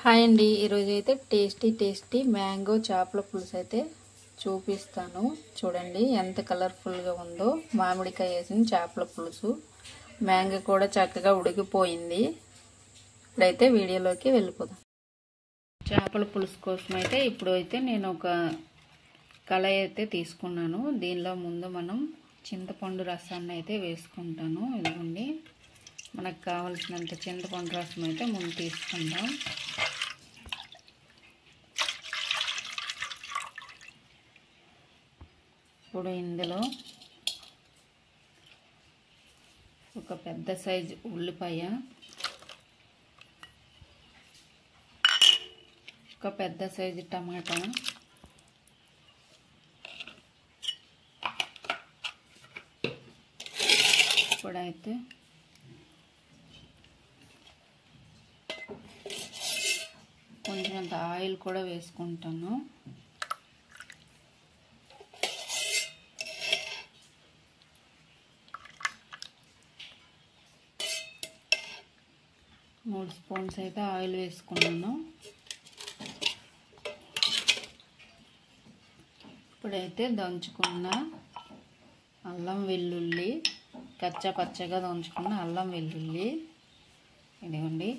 Hi అండి, ఈరోజు అయితే టేస్టీ మ్యాంగో చేపల పులుసు అయితే చూపిస్తాను. చూడండి ఎంత కలర్ఫుల్గా ఉందో. మామిడికాయ వేసిన చేపల పులుసు. మ్యాంగో కూడా చక్కగా ఉడికిపోయింది. ఇప్పుడైతే వీడియోలోకి వెళ్ళిపోదాం. చేపల పులుసు కోసం అయితే ఇప్పుడైతే నేను ఒక కళాయి అయితే తీసుకున్నాను. దీనిలో ముందు మనం చింతపండు రసాన్ని అయితే వేసుకుంటాను. ఇదిగోండి, మనకు కావలసినంత చింతపండు రసం అయితే ముందు తీసుకుందాం. ఇప్పుడు ఇందులో ఒక పెద్ద సైజు ఉల్లిపాయ, ఒక పెద్ద సైజు టమాటా, ఇప్పుడైతే కొంచెం ఆయిల్ కూడా వేసుకుంటాను. మూడు స్పూన్స్ అయితే ఆయిల్ వేసుకున్నాను. ఇప్పుడైతే దంచుకున్న అల్లం వెల్లుల్లి, కచ్చా పచ్చగా దంచుకున్న అల్లం వెల్లుల్లి, ఇదిగోండి.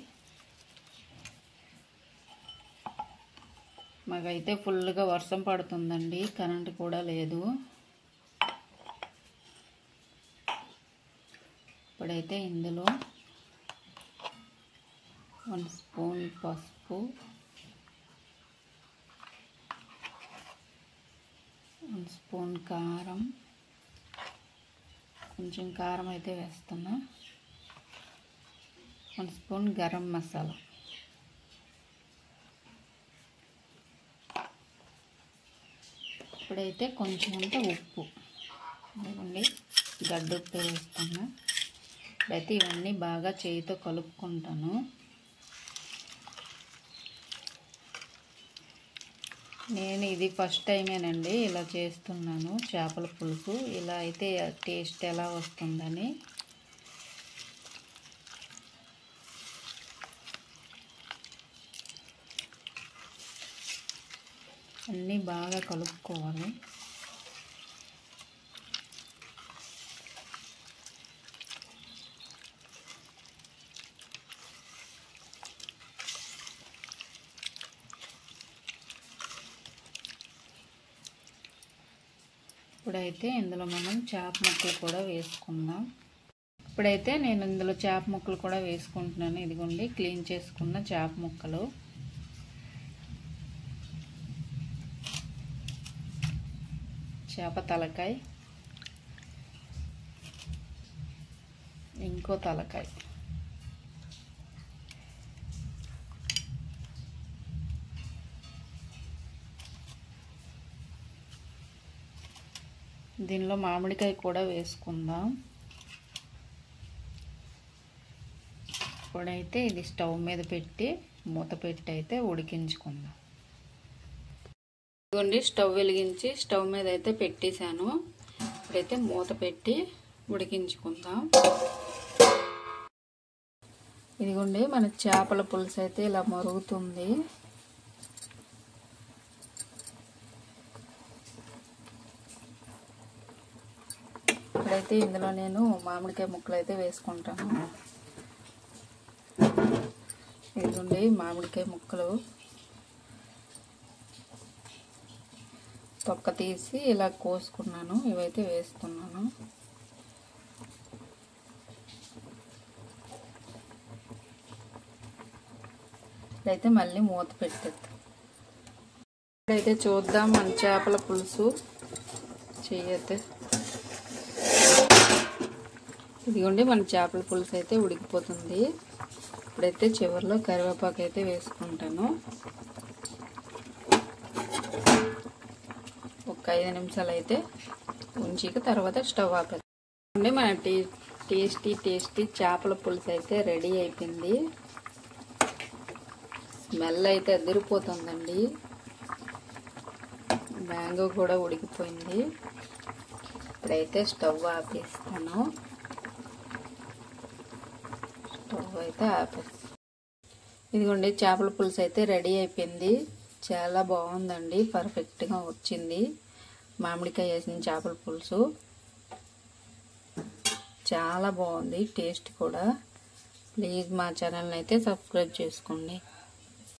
మాకైతే ఫుల్గా వర్షం పడుతుందండి, కరెంట్ కూడా లేదు. ఇప్పుడైతే ఇందులో 1 స్పూన్ పసుపు, 1 స్పూన్ కారం, కొంచెం కారం అయితే వేస్తున్నా, 1 స్పూన్ గరం మసాలా, ఇప్పుడైతే కొంచెం అంత ఉప్పు, ఇదిగోండి గడ్డ ఉప్పు వేస్తున్నా. ఇప్పుడైతే ఇవన్నీ బాగా చేయితో కలుపుకుంటాను. నేను ఇది ఫస్ట్ టైమేనండి ఇలా చేస్తున్నాను చేపల పులుసు. ఇలా అయితే టేస్ట్ ఎలా వస్తుందని. అన్నీ బాగా కలుపుకోవాలి. ఇప్పుడైతే ఇందులో మనం చేప ముక్కలు కూడా వేసుకుందాం. ఇప్పుడైతే నేను ఇందులో చేప ముక్కలు కూడా వేసుకుంటున్నాను. ఇదిగోండి క్లీన్ చేసుకున్న చేప ముక్కలు. చేప తలకాయ, ఇంకో తలకాయ, దీనిలో మామిడికాయ కూడా వేసుకుందాం. ఇప్పుడైతే ఇది స్టవ్ మీద పెట్టి మూత పెట్టి అయితే ఉడికించుకుందాం. ఇదిగోండి స్టవ్ వెలిగించి స్టవ్ మీద అయితే పెట్టేశాను. ఇప్పుడైతే మూత పెట్టి ఉడికించుకుందాం. ఇదిగోండి మన చేపల పులుసు అయితే ఇలా మరుగుతుంది. ఇప్పుడైతే ఇందులో నేను మామిడికాయ ముక్కలు అయితే వేసుకుంటాను. ఇదిగోండి మామిడికాయ ముక్కలు తొక్క తీసి ఇలా కోసుకున్నాను. ఇవైతే వేస్తున్నాను. ఇప్పుడైతే మళ్ళీ మూత పెట్టేద్దాం. ఇప్పుడైతే చూద్దాం మన చేపల పులుసు చేయతే. ఇదిగోండి మన చేపల పులుసు అయితే ఉడికిపోతుంది. ఇప్పుడైతే చివరిలో కరివేపాకు అయితే వేసుకుంటాను. ఒక 5 నిమిషాలు అయితే ఉంచిక తర్వాత స్టవ్ ఆపేస్తాం. మన టేస్టీ చేపల పులుసు అయితే రెడీ అయిపోయింది. స్మెల్ అయితే అదిరిపోతుందండి. మ్యాంగో కూడా ఉడికిపోయింది. ఇప్పుడైతే స్టవ్ ఆపేస్తాను. స్టవ్ అయితే ఆపేస్తాను. ఇదిగోండి చేపల పులుసు అయితే రెడీ అయిపోయింది. చాలా బాగుందండి, పర్ఫెక్ట్గా వచ్చింది. మామిడికాయ వేసిన చేపల పులుసు చాలా బాగుంది, టేస్ట్ కూడా. ప్లీజ్ మా ఛానల్ని అయితే సబ్స్క్రైబ్ చేసుకోండి.